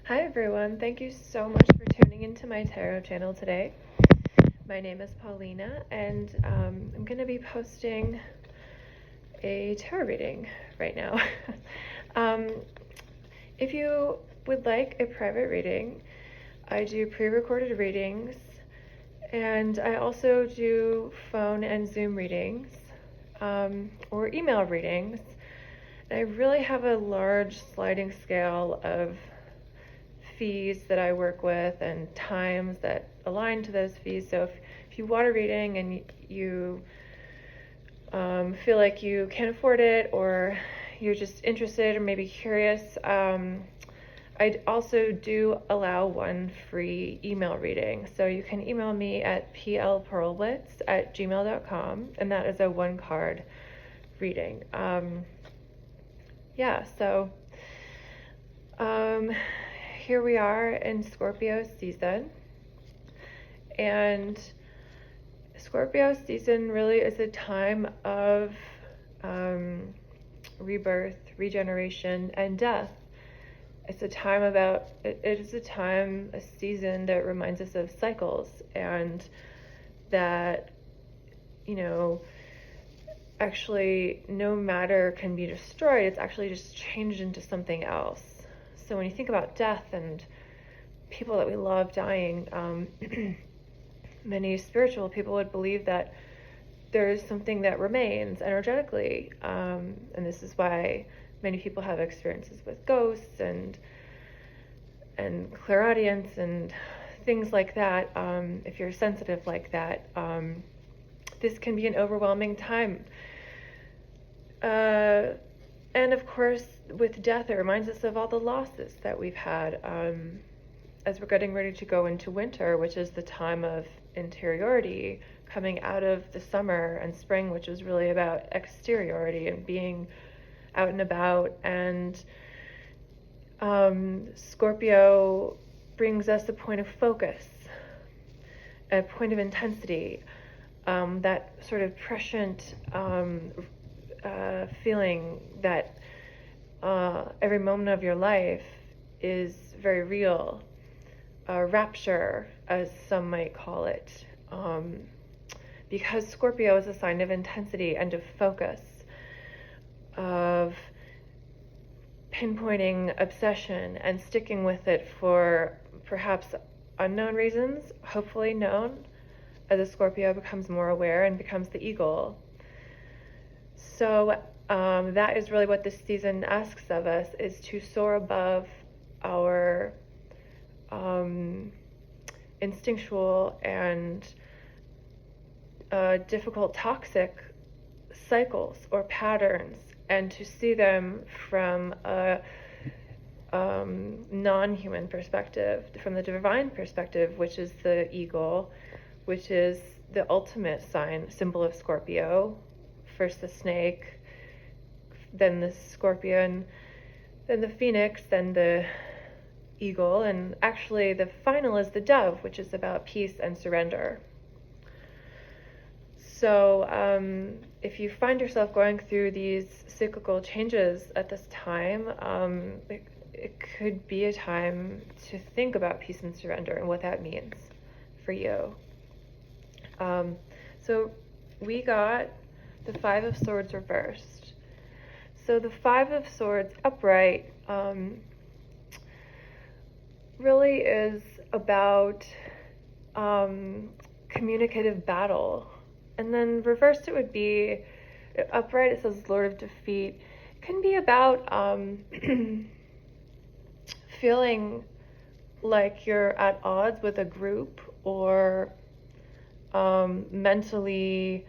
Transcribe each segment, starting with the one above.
Hi everyone, thank you so much for tuning into my tarot channel today. My name is Paulina and I'm going to be posting a tarot reading right now. If you would like a private reading, I do pre-recorded readings and I also do phone and Zoom readings or email readings. And I really have a large sliding scale of fees that I work with and times that align to those fees. So if you want a reading and you feel like you can't afford it, or you're just interested or maybe curious, I also do allow one free email reading. So you can email me at plperlwitz@gmail.com, and that is a one card reading. Here we are in Scorpio season, and Scorpio season really is a time of rebirth, regeneration, and death. It's a time a season that reminds us of cycles, and that, actually no matter can be destroyed, it's actually just changed into something else. So when you think about death and people that we love dying, many spiritual people would believe that there is something that remains energetically, and this is why many people have experiences with ghosts and clairaudience and things like that. If you're sensitive like that, this can be an overwhelming time. And of course, with death, it reminds us of all the losses that we've had as we're getting ready to go into winter, which is the time of interiority, coming out of the summer and spring, which is really about exteriority and being out and about. And Scorpio brings us a point of focus, a point of intensity, that sort of prescient feeling that every moment of your life is very real, rapture, as some might call it, because Scorpio is a sign of intensity and of focus, of pinpointing obsession and sticking with it for perhaps unknown reasons, hopefully known, as a Scorpio becomes more aware and becomes the eagle. So that is really what this season asks of us, is to soar above our instinctual and difficult toxic cycles or patterns, and to see them from a non-human perspective, from the divine perspective, which is the eagle, which is the ultimate symbol of Scorpio. First the snake, then the scorpion, then the phoenix, then the eagle, and actually the final is the dove, which is about peace and surrender. So if you find yourself going through these cyclical changes at this time, it could be a time to think about peace and surrender and what that means for you. So we got the Five of Swords reversed. So the Five of Swords upright really is about communicative battle. And then reversed, it would be, upright, it says Lord of Defeat. It can be about feeling like you're at odds with a group, or mentally,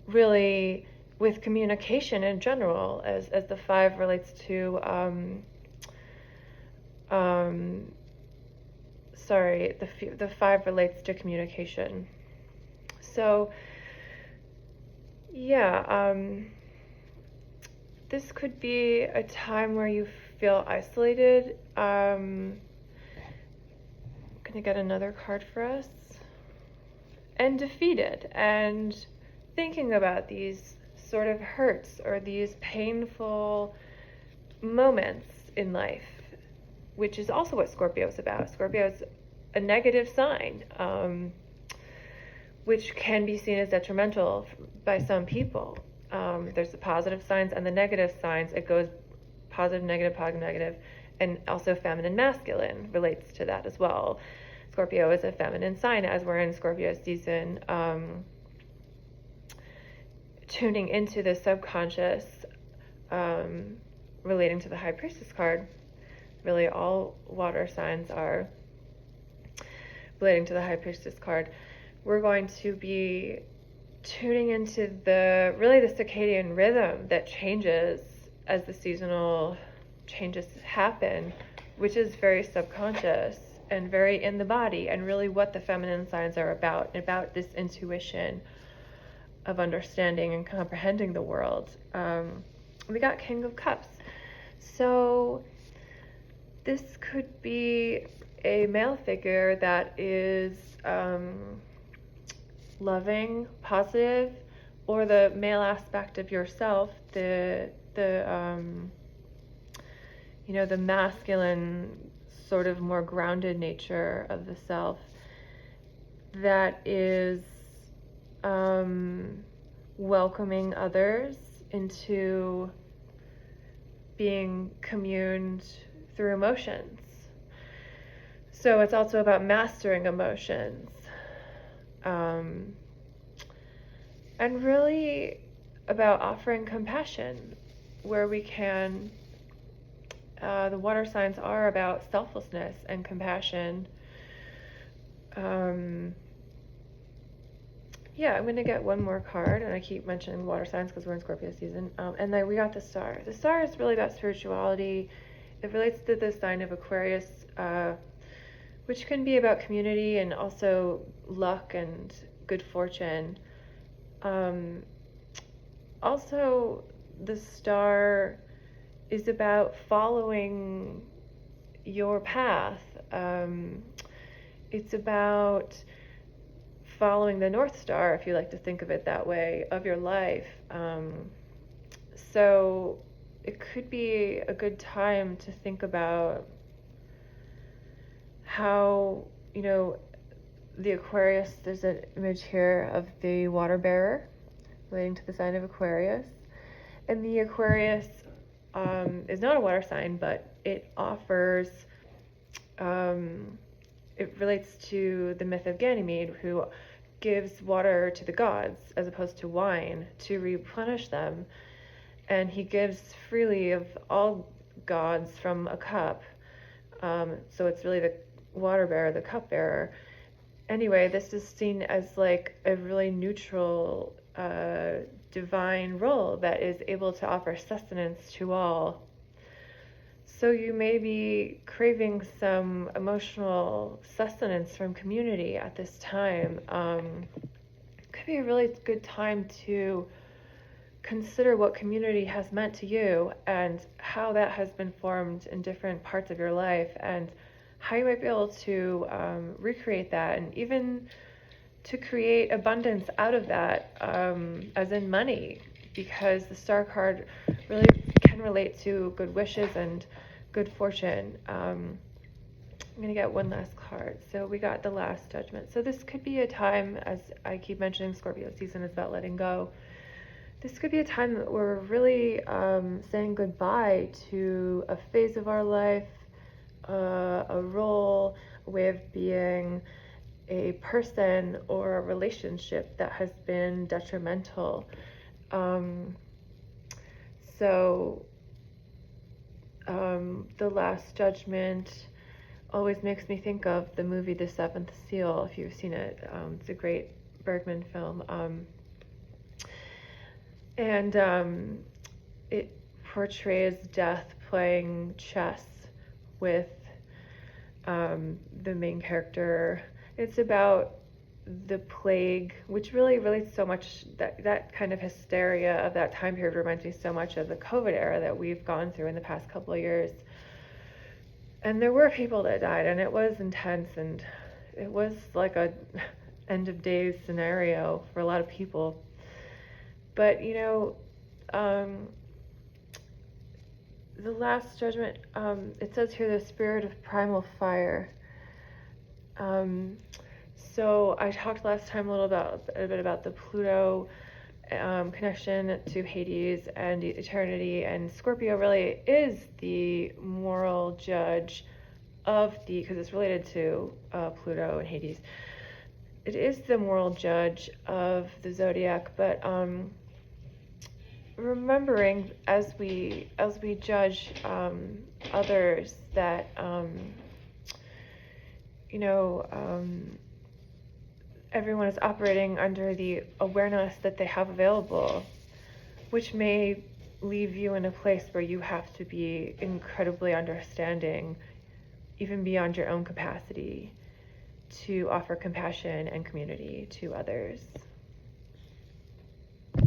really, with communication in general, as the five relates to the five relates to communication. So this could be a time where you feel isolated. I'm gonna get another card for us. And defeated, and thinking about these sort of hurts or these painful moments in life which is also what Scorpio is about. Scorpio is a negative sign, which can be seen as detrimental by some people. There's the positive signs and the negative signs. It goes positive, negative, and also feminine, masculine relates to that as well. Scorpio is a feminine sign as we're in Scorpio season, tuning into the subconscious, relating to the High Priestess card. Really, all water signs are relating to the High Priestess card. We're going to be tuning into the circadian rhythm that changes as the seasonal changes happen, which is very subconscious and very in the body, and really what the feminine signs are about this intuition of understanding and comprehending the world. We got King of Cups. So this could be a male figure that is loving, positive, or the male aspect of yourself, the masculine, sort of more grounded nature of the self that is welcoming others into being communed through emotions. So it's also about mastering emotions, and really about offering compassion where we can. The water signs are about selflessness and compassion. I'm going to get one more card, and I keep mentioning water signs because we're in Scorpio season. And then we got the Star. The Star is really about spirituality. It relates to the sign of Aquarius, which can be about community and also luck and good fortune. Also, the Star is about following your path. It's about following the North Star, if you like to think of it that way, of your life. So it could be a good time to think about how, the Aquarius, there's an image here of the water bearer relating to the sign of Aquarius. And the Aquarius is not a water sign, but it offers, it relates to the myth of Ganymede, who gives water to the gods as opposed to wine to replenish them. And he gives freely of all gods from a cup. So it's really the water bearer, the cup bearer. Anyway, this is seen as like a really neutral, divine role that is able to offer sustenance to all. So you may be craving some emotional sustenance from community at this time. Could be a really good time to consider what community has meant to you and how that has been formed in different parts of your life, and how you might be able to recreate that, and even to create abundance out of that, as in money, because the Star card really can relate to good wishes and good fortune. I'm going to get one last card. So we got the Last Judgment. So this could be a time, as I keep mentioning, Scorpio season is about letting go. This could be a time that we're really saying goodbye to a phase of our life, a role, a way of being, a person or a relationship that has been detrimental. The Last Judgment always makes me think of the movie The Seventh Seal, if you've seen it. It's a great Bergman film. It portrays death playing chess with the main character. It's about the plague, which really relates so much, that kind of hysteria of that time period reminds me so much of the COVID era that we've gone through in the past couple of years. And there were people that died, and it was intense, and it was like a end of days scenario for a lot of people. But the last judgment, it says here the spirit of primal fire. So I talked last time a bit about the Pluto connection to Hades and eternity, and Scorpio really is the moral judge of because it's related to Pluto and Hades. It is the moral judge of the zodiac, but remembering as we judge others that everyone is operating under the awareness that they have available, which may leave you in a place where you have to be incredibly understanding, even beyond your own capacity, to offer compassion and community to others.